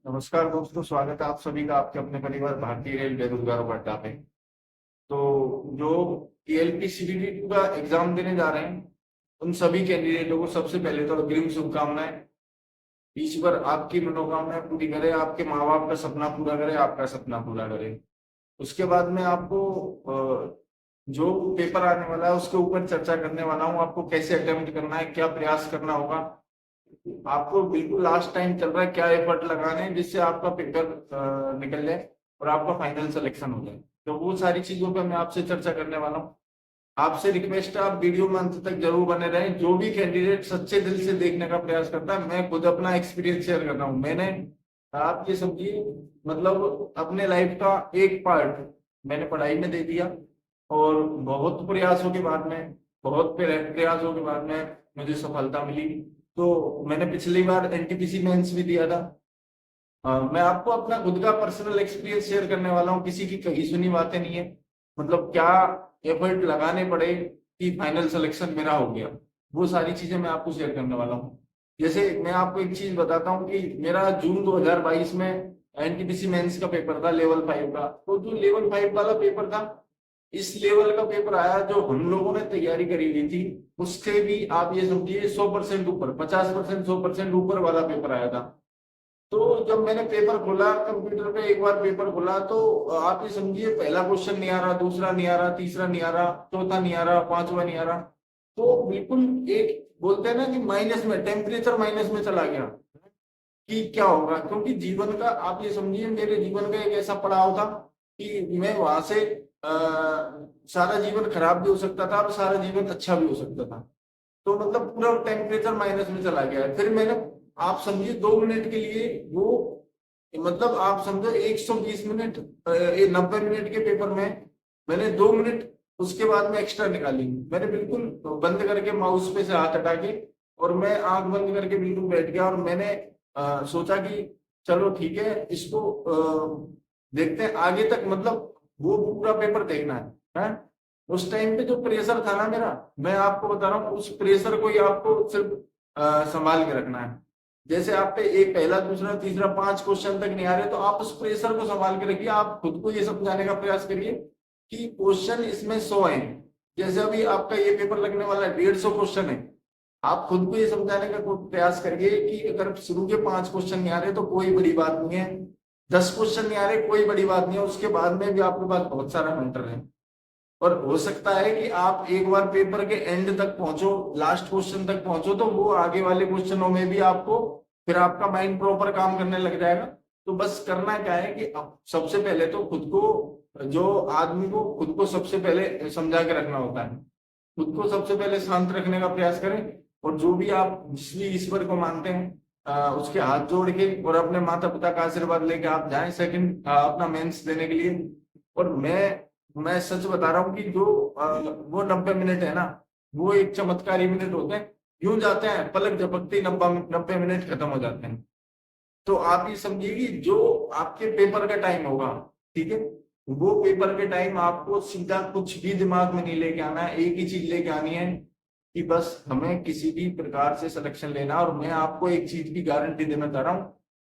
नमस्कार दोस्तों, स्वागत है आप सभी का आपके अपने परिवार भारतीय रेल बेरोजगारों का अड्डा पे। तो जो एएलपी सीबीटी का एग्जाम देने जा रहे हैं, उन सभी कैंडिडेटों को सबसे पहले तो अग्रिम शुभकामनाएं। ईश्वर आपकी मनोकामनाएं पूरी करे, आपके माँ बाप का सपना पूरा करे, आपका सपना पूरा करे। उसके बाद में आपको जो पेपर आने वाला है उसके ऊपर चर्चा करने वाला हूँ। आपको कैसे अटेम्प्ट करना है, क्या प्रयास करना होगा, आपको बिल्कुल लास्ट टाइम चल रहा है, क्या एफर्ट लगाने हैं जिससे आपका पेपर निकल जाए और आपका फाइनल सिलेक्शन हो जाए। तो वो सारी चीजों पे मैं आपसे चर्चा करने वाला हूँ। आपसे रिक्वेस्ट है, आप वीडियो में अंत तक जरूर बने रहें। जो भी कैंडिडेट सच्चे दिल से देखने का प्रयास करता है, मैं खुद अपना एक्सपीरियंस शेयर कर रहा हूँ। मैंने, आप ये समझिए, मतलब अपने लाइफ का एक पार्ट मैंने पढ़ाई में दे दिया और बहुत प्रयासों के बाद में, बहुत प्रयासों के बाद में मुझे सफलता मिली। तो मैंने पिछली बार एनटीपीसी मेंस भी दिया था। मैं आपको अपना खुद का पर्सनल एक्सपीरियंस शेयर करने वाला हूँ, किसी की कही सुनी बातें नहीं है। मतलब क्या एफर्ट लगाने पड़े कि फाइनल सिलेक्शन मेरा हो गया, वो सारी चीजें मैं आपको शेयर करने वाला हूँ। जैसे मैं आपको एक चीज बताता हूँ कि मेरा जून 2022 में एनटीपीसी मेंस का पेपर था, लेवल 5 का। तो जो लेवल 5 वाला पेपर था, इस लेवल का पेपर आया जो हम लोगों ने तैयारी करी हुई थी, उससे भी आप ये समझिए 100% ऊपर, 50%, 100% ऊपर वाला पेपर आया था। तो जब मैंने पेपर खोला कंप्यूटर पे, एक बार पेपर खोला तो आप ये समझिए पहला क्वेश्चन नहीं आ रहा, दूसरा नहीं आ रहा, तीसरा नहीं आ रहा, चौथा नहीं आ रहा, पांचवा नहीं आ रहा। तो बिल्कुल एक बोलते हैं ना कि माइनस में, टेम्परेचर माइनस में चला गया कि क्या होगा। क्योंकि जीवन का, आप ये समझिए, मेरे जीवन का एक ऐसा पड़ाव था कि मैं वहां से सारा जीवन खराब भी हो सकता था और सारा जीवन अच्छा भी हो सकता था। तो मतलब पूरा टेम्परेचर माइनस में चला गया है। फिर मैंने, आप समझिए, 2 मिनट के लिए वो, मतलब आप समझो 120 मिनट, 90 मिनट के पेपर में मैंने 2 मिनट उसके बाद में एक्स्ट्रा निकाली। मैंने बिल्कुल बंद करके माउस पे से हाथ हटा के और मैं आंख बंद करके बिल्कुल बैठ गया और मैंने सोचा कि चलो ठीक है, इसको देखते हैं आगे तक, मतलब वो पूरा पेपर देखना है। उस टाइम पे जो प्रेशर था ना मेरा, मैं आपको बता रहा हूँ, उस प्रेशर को ही आपको सिर्फ संभाल के रखना है। जैसे आप पे एक पहला, दूसरा, तीसरा, 5 क्वेश्चन तक नहीं आ रहे, तो आप उस प्रेशर को संभाल के रखिए। आप खुद को ये समझाने का प्रयास करिए कि क्वेश्चन इसमें 100 है। जैसे अभी आपका ये पेपर लगने वाला है, 150 क्वेश्चन है। आप खुद को ये समझाने का प्रयास करिए कि अगर शुरू के 5 क्वेश्चन नहीं आ रहे तो कोई बड़ी बात नहीं है, 10 क्वेश्चन नहीं आ रहे कोई बड़ी बात नहीं है, उसके बाद में भी आपके पास बहुत सारा मेंटर है। और हो सकता है कि आप एक बार पेपर के एंड तक पहुंचो, लास्ट क्वेश्चन तक पहुंचो, तो वो आगे वाले क्वेश्चनों में भी आपको, फिर आपका माइंड प्रॉपर काम करने लग जाएगा। तो बस करना क्या है कि अब सबसे पहले तो खुद को, जो आदमी को खुद को सबसे पहले समझा के रखना होता है, खुद को सबसे पहले शांत रखने का प्रयास करें। और जो भी आप, जिस भी ईश्वर को मानते हैं, उसके हाथ जोड़ के और अपने माता पिता का आशीर्वाद लेके आप जाएं सेकंड अपना मेंस देने के लिए। और मैं सच बता रहा हूँ कि जो वो 90 मिनट है ना, वो एक चमत्कारी मिनट होते हैं। यूं जाते हैं, पलक झपकते ही 90 मिनट खत्म हो जाते हैं। तो आप ये समझिए कि जो आपके पेपर का टाइम होगा, ठीक है, वो पेपर के टाइम आपको सीधा कुछ भी दिमाग में नहीं लेके आना है। एक ही चीज लेके आनी है कि बस हमें किसी भी प्रकार से सिलेक्शन लेना। और मैं आपको एक चीज की गारंटी देना चाह रहा हूँ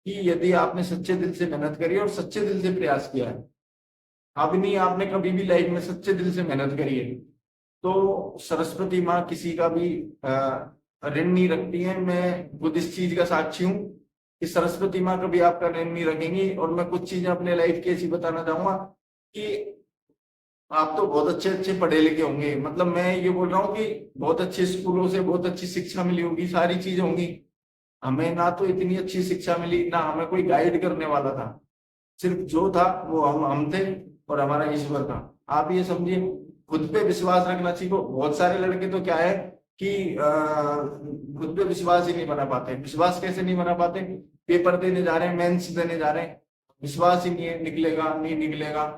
कि यदि आपने सच्चे दिल से मेहनत करी और सच्चे दिल से प्रयास किया है, अब नहीं, आपने कभी भी लाइफ में सच्चे दिल से मेहनत करी है, तो सरस्वती माँ किसी का भी ऋण नहीं रखती है। मैं खुद इस चीज का साक्षी हूँ कि सरस्वती माँ कभी आपका ऋण नहीं रखेंगी। और मैं कुछ चीजें अपने लाइफ की ऐसी बताना चाहूंगा कि आप तो बहुत अच्छे अच्छे पढ़े लिखे होंगे, मतलब मैं ये बोल रहा हूँ कि बहुत अच्छे स्कूलों से बहुत अच्छी शिक्षा मिली होगी, सारी चीजें होंगी। हमें ना तो इतनी अच्छी शिक्षा मिली, ना हमें कोई गाइड करने वाला था। सिर्फ जो था वो हम थे और हमारा ईश्वर था। आप ये समझिए, खुद पे विश्वास रखना सीखो। बहुत सारे लड़के तो क्या है कि खुद पे विश्वास ही नहीं बना पाते। विश्वास कैसे नहीं बना पाते? पेपर देने जा रहे हैं, मेंस देने जा रहे हैं, विश्वास ही नहीं है, निकलेगा नहीं निकलेगा।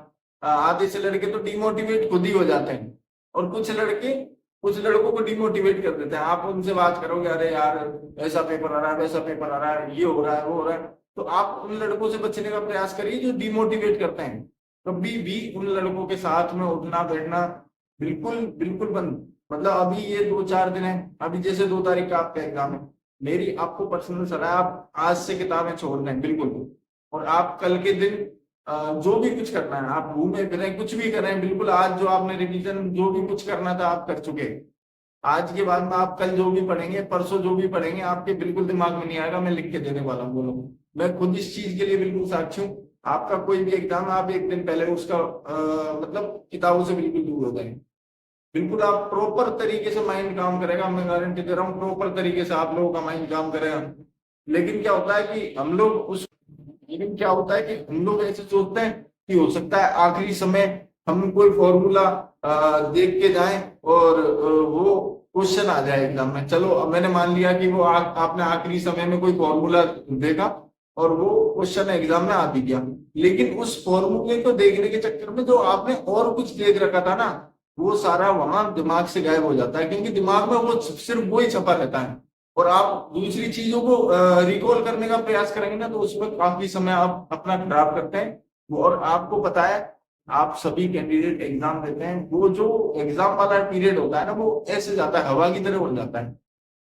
आधे से लड़के तो डिमोटिवेट खुद ही हो जाते हैं। और कुछ लड़के कुछ लड़कों को डिमोटिवेट कर देते हैं। आप उनसे बात करोगे, अरे यार ऐसा पेपर आ रहा है, वैसा पेपर आ रहा है, ये हो रहा है, वो हो रहा है। तो आप उन लड़कों से बचने का प्रयास करिए जो डिमोटिवेट करते हैं। कभी भी उन लड़कों के साथ में उठना बैठना बिल्कुल बिल्कुल बंद। मतलब अभी ये 2-4 दिन है, अभी जैसे 2 तारीख का आपका एग्जाम है, मेरी आपको पर्सनल सलाह है, आप आज से किताबें छोड़ दें बिल्कुल। और आप कल के दिन जो भी कुछ करना है, आप घूमे फिरें, कुछ भी करें, बिल्कुल आज जो आपने रिवीजन जो भी कुछ करना था आप कर चुके। आज के बाद में आप कल जो भी पढ़ेंगे, परसों जो भी पढ़ेंगे, आपके बिल्कुल दिमाग में नहीं आएगा। मैं लिख के देने वाला हूँ, बोलो। मैं खुद इस चीज के लिए बिल्कुल साक्षी हूँ। आपका कोई भी एग्जाम है, आप एक दिन पहले उसका मतलब किताबों से बिल्कुल दूर हो जाएंगे। बिल्कुल आप प्रॉपर तरीके से माइंड काम करेगा, मैं गारंटी दे रहा हूँ, प्रॉपर तरीके से आप लोगों का माइंड काम करेगा। लेकिन क्या होता है कि हम लोग उस लेकिन क्या होता है कि हम लोग ऐसे सोचते हैं कि हो सकता है आखिरी समय हम कोई फॉर्मूला देख के जाएं और वो क्वेश्चन आ जाए एग्जाम में। चलो अब मैंने मान लिया कि वो आपने आखिरी समय में कोई फॉर्मूला देखा और वो क्वेश्चन एग्जाम में आ भी गया, लेकिन उस फॉर्मूले को देखने के चक्कर में जो आपने और कुछ देख रखा था ना, वो सारा वहां दिमाग से गायब हो जाता है, क्योंकि दिमाग में वो सिर्फ वो ही छपा रहता है। और आप दूसरी चीजों को रिकॉल करने का प्रयास करेंगे ना, तो उसमें काफी समय आप अपना खराब करते हैं। और आपको पता है, आप सभी कैंडिडेट एग्जाम देते हैं, वो जो एग्जाम वाला पीरियड होता है ना, वो ऐसे जाता है, हवा की तरह उड़ जाता है।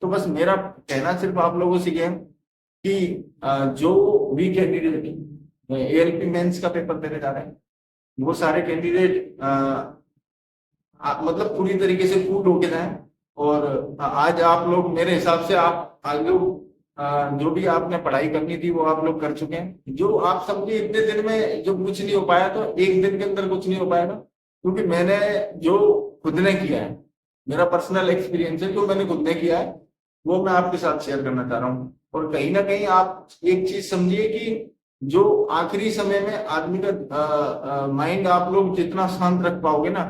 तो बस मेरा कहना सिर्फ आप लोगों से ये है कि जो भी कैंडिडेट एएलपी मेंस का पेपर देने जा रहे हैं, वो सारे कैंडिडेट मतलब पूरी तरीके से कूल होके जाएं। और आज आप लोग मेरे हिसाब से आज लोग जो भी आपने पढ़ाई करनी थी वो आप लोग कर चुके हैं। जो आप समझिए इतने दिन में जो कुछ नहीं हो पाया, तो एक दिन के अंदर कुछ नहीं हो पाएगा, क्योंकि मैंने जो खुद ने किया है, मेरा पर्सनल एक्सपीरियंस है, जो मैंने खुद ने किया है वो मैं आपके साथ शेयर करना चाह रहा हूँ। और कहीं ना कहीं आप एक चीज समझिए कि जो आखिरी समय में आदमी का माइंड आप लोग जितना शांत रख पाओगे ना,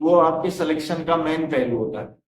वो आपके सिलेक्शन का मेन पहलू होता है।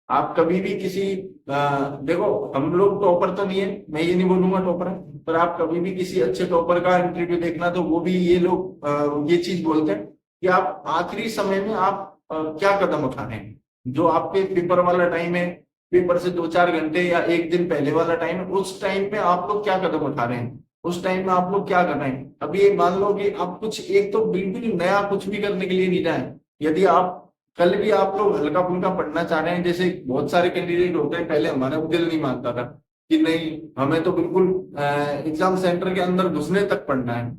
आप कभी भी किसी देखो, हम लोग टॉपर तो नहीं है, मैं ये नहीं बोलूंगा टॉपर है, पर आप कभी भी किसी अच्छे टॉपर का इंटरव्यू देखना, तो वो भी ये लोग ये चीज बोलते हैं कि आप आखिरी समय में आप क्या कदम उठा रहे हैं। जो आपके पेपर वाला टाइम है, पेपर से 2-4 घंटे या एक दिन पहले वाला टाइम है, उस टाइम पे आप लोग क्या कदम उठा रहे हैं, उस टाइम में आप लोग क्या कर रहे हैं। अभी एक मान लो कि आप कुछ एक तो बिल्कुल नया कुछ भी करने के लिए नहीं जाए। यदि आप कल भी आप लोग हल्का फुल्का पढ़ना चाह रहे हैं, जैसे बहुत सारे कैंडिडेट होते हैं, पहले हमारा वो दिल नहीं मानता था कि नहीं हमें तो बिल्कुल एग्जाम सेंटर के अंदर घुसने तक पढ़ना है।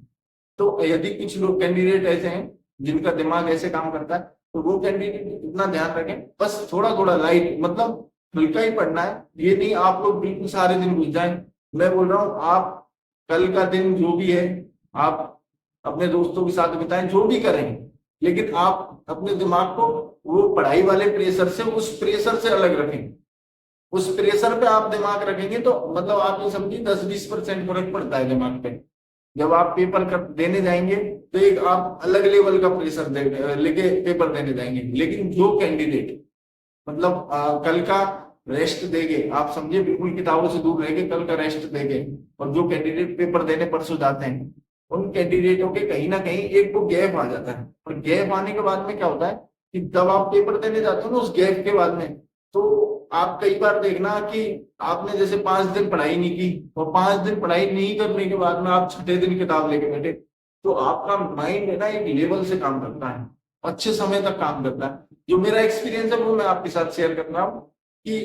तो यदि कुछ लोग कैंडिडेट ऐसे हैं जिनका दिमाग ऐसे काम करता है, तो वो कैंडिडेट इतना ध्यान रखें, बस थोड़ा थोड़ा लाइट, मतलब हल्का ही पढ़ना है। ये नहीं आप लोग बिल्कुल सारे दिन घुस जाए। मैं बोल रहा हूँ, आप कल का दिन जो भी है आप अपने दोस्तों के साथ बिताएं, जो भी करें, लेकिन आप अपने दिमाग को वो पढ़ाई वाले प्रेशर से, उस प्रेशर से अलग रखें। उस प्रेशर पे आप दिमाग रखेंगे तो मतलब आप ये समझिए 10-20% फर्क पड़ता है दिमाग पे। जब आप पेपर देने जाएंगे तो एक आप अलग लेवल का प्रेशर लेके पेपर देने जाएंगे। लेकिन जो कैंडिडेट मतलब कल का रेस्ट देंगे, आप समझिए बिल्कुल किताबों से दूर रहेंगे, कल का रेस्ट देंगे, और जो कैंडिडेट पेपर देने परसों जाते हैं, उन कैंडिडेटों के कहीं ना कहीं एक वो गैप आ जाता है। और गैप आने के बाद में क्या होता है कि जब आप पेपर देने जाते हो ना, उस गैप के बाद में, तो आप कई बार देखना कि आपने जैसे 5 दिन पढ़ाई नहीं की, और 5 दिन पढ़ाई नहीं करने के बाद में आप छठे दिन किताब लेके बैठे, तो आपका माइंड है ना एक लेवल से काम करता है, अच्छे समय तक काम करता है। जो मेरा एक्सपीरियंस है वो मैं आपके साथ शेयर कर रहा हूँ कि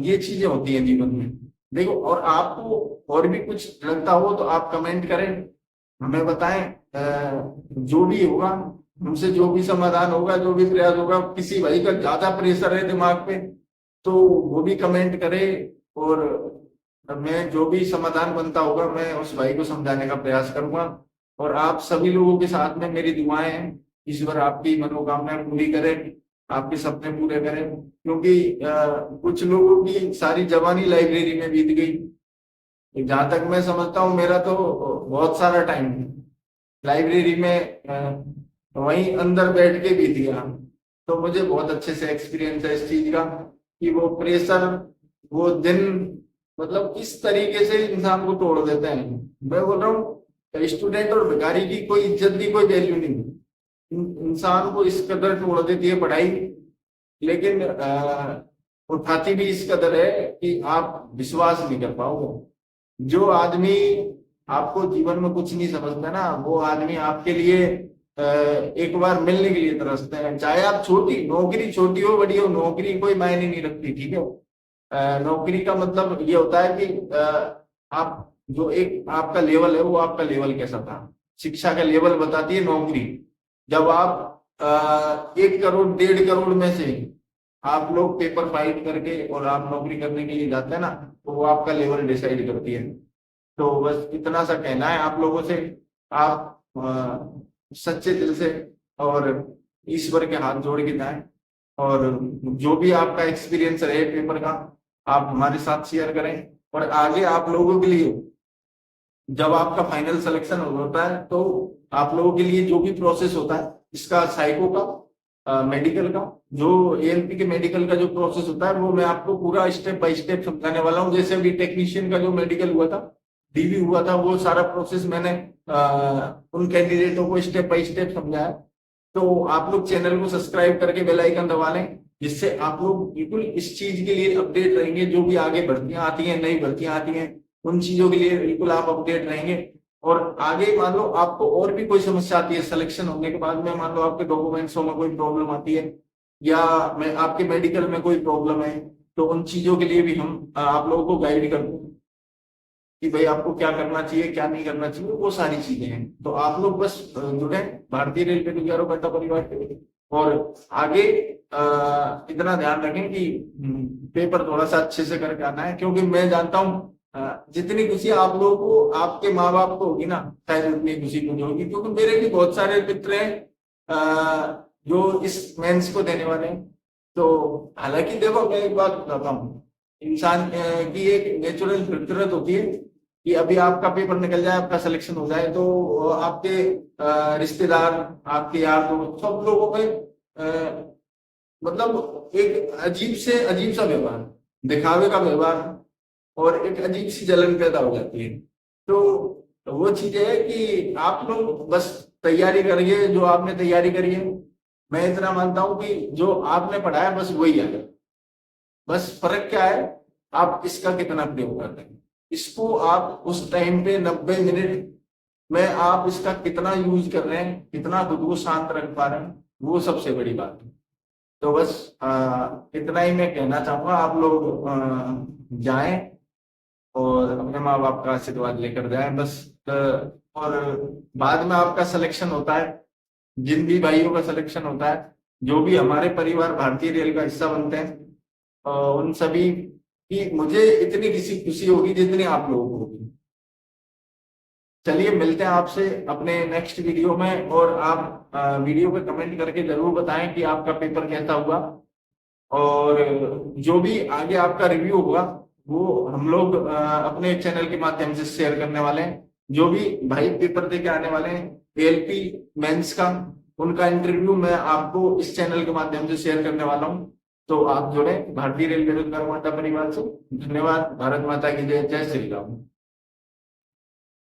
ये चीजें होती हैं जीवन में। देखो, और आपको और भी कुछ लगता हो तो आप कमेंट करें, हमें बताएं। जो भी होगा, हमसे जो भी समाधान होगा, जो भी प्रयास होगा, किसी भाई का ज्यादा प्रेशर है दिमाग पे तो वो भी कमेंट करे, और मैं जो भी समाधान बनता होगा मैं उस भाई को समझाने का प्रयास करूंगा। और आप सभी लोगों के साथ में मेरी दुआएं हैं, ईश्वर आपकी मनोकामनाएं पूरी करे, आपके सपने पूरे करें। क्योंकि कुछ लोगों की सारी जवानी लाइब्रेरी में बीत गई, जहां तक मैं समझता हूँ मेरा तो बहुत सारा टाइम लाइब्रेरी में वहीं अंदर बैठ के बीत गया। तो मुझे बहुत अच्छे से एक्सपीरियंस है इस चीज का कि वो प्रेशर, वो दिन, मतलब इस तरीके से इंसान को तोड़ देते हैं। मैं बोल रहा हूँ स्टूडेंट और भिखारी की कोई इज्जत की कोई वैल्यू नहीं, इंसान को इस कदर तोड़ देती है पढ़ाई। लेकिन उठाती भी इस कदर है कि आप विश्वास नहीं कर पाओगे। जो आदमी आपको जीवन में कुछ नहीं समझता ना, वो आदमी आपके लिए एक बार मिलने के लिए तरसते हैं। चाहे आप छोटी नौकरी, छोटी हो बड़ी हो, नौकरी कोई मायने नहीं रखती, ठीक है। नौकरी का मतलब ये होता है कि आप जो एक आपका लेवल है वो आपका लेवल कैसा था, शिक्षा का लेवल बताती है नौकरी। जब आप 1 करोड़ 1.5 करोड़ में से आप लोग पेपर फाइट करके और आप नौकरी करने के लिए जाते हैं ना, तो वो आपका लेवल डिसाइड करती है। तो बस इतना सा कहना है आप लोगों से। आप सच्चे दिल से और ईश्वर के हाथ जोड़ के जाएं, और जो भी आपका एक्सपीरियंस रहे पेपर का आप हमारे साथ शेयर करें। और आगे आप लोगों के लिए जब आपका फाइनल सिलेक्शन होता है तो आप लोगों के लिए जो भी प्रोसेस होता है इसका साइको का, मेडिकल का, जो एएलपी के मेडिकल का जो प्रोसेस होता है वो मैं आपको पूरा स्टेप बाय स्टेप समझाने वाला हूँ। जैसे अभी टेक्नीशियन का जो मेडिकल हुआ था, डीवी हुआ था, वो सारा प्रोसेस मैंने उन कैंडिडेटों को स्टेप बाय स्टेप समझाया। तो आप लोग चैनल को सब्सक्राइब करके बेल आइकन दबा लें, जिससे आप लोग बिल्कुल इस चीज के लिए अपडेट रहेंगे। जो भी आगे भर्तियां आती हैं, नई भर्तियां आती हैं, उन चीजों के लिए बिल्कुल आप अपडेट रहेंगे। और आगे मान लो आपको और भी कोई समस्या आती है सिलेक्शन होने के बाद में, मान लो आपके डॉक्यूमेंट्सों में कोई प्रॉब्लम आती है या मैं आपके मेडिकल में कोई प्रॉब्लम है, तो उन चीजों के लिए भी हम आप लोगों को गाइड करते हैं कि भाई आपको क्या करना चाहिए क्या नहीं करना चाहिए, वो सारी चीजें हैं। तो आप लोग बस जुड़े भारतीय रेलवे के 11 घंटा परिवार के। और आगे इतना ध्यान रखें कि पेपर थोड़ा सा अच्छे से करके आना है, क्योंकि मैं जानता हूँ जितनी खुशी आप लोगों को आपके माँ बाप को होगी ना, शायद उतनी खुशी मुझे होगी। क्योंकि मेरे भी बहुत सारे मित्र हैं जो इस मेंस को देने वाले हैं। तो हालांकि देखो मैं एक बात बताता हूँ, इंसान की एक नेचुरल फितरत होती है कि अभी आपका पेपर निकल जाए, आपका सिलेक्शन हो जाए, तो आपके रिश्तेदार, आपके यार दोस्त, सब लोगों में मतलब एक अजीब सा व्यवहार, दिखावे का व्यवहार, और एक अजीब सी जलन पैदा हो जाती है। तो वो चीज है कि आप लोग बस तैयारी करिए, जो आपने तैयारी करी है। मैं इतना मानता हूं कि जो आपने पढ़ा है बस वही है। बस फर्क क्या है, आप इसका कितना प्रयोग करते हैं। इसको आप उस टाइम पे 90 मिनट में आप इसका कितना यूज कर रहे हैं, कितना खुद को शांत रख पा रहे हैं, वो सबसे बड़ी बात है। तो बस इतना ही मैं कहना चाहूंगा। आप लोग जाएं और अपने माँ बाप का आशीर्वाद लेकर जाएं बस। और बाद में आपका सिलेक्शन होता है, जिन भी भाइयों का सिलेक्शन होता है, जो भी हमारे परिवार भारतीय रेल का हिस्सा बनते हैं, उन सभी की मुझे इतनी किसी खुशी होगी जितनी आप लोगों को होगी। चलिए मिलते हैं आपसे अपने नेक्स्ट वीडियो में। और आप वीडियो पे कमेंट करके जरूर बताएं कि आपका पेपर कैसा हुआ, और जो भी आगे आपका रिव्यू होगा वो हम लोग अपने चैनल के माध्यम से शेयर करने वाले हैं। जो भी भाई पेपर दे के आने वाले हैं एएलपी मेंस का, उनका इंटरव्यू मैं आपको इस चैनल के माध्यम से शेयर करने वाला हूं। तो आप जुड़े भारतीय रेल बेरोजगार माता परिवार से। धन्यवाद। भारत माता की जय। जय श्री राम।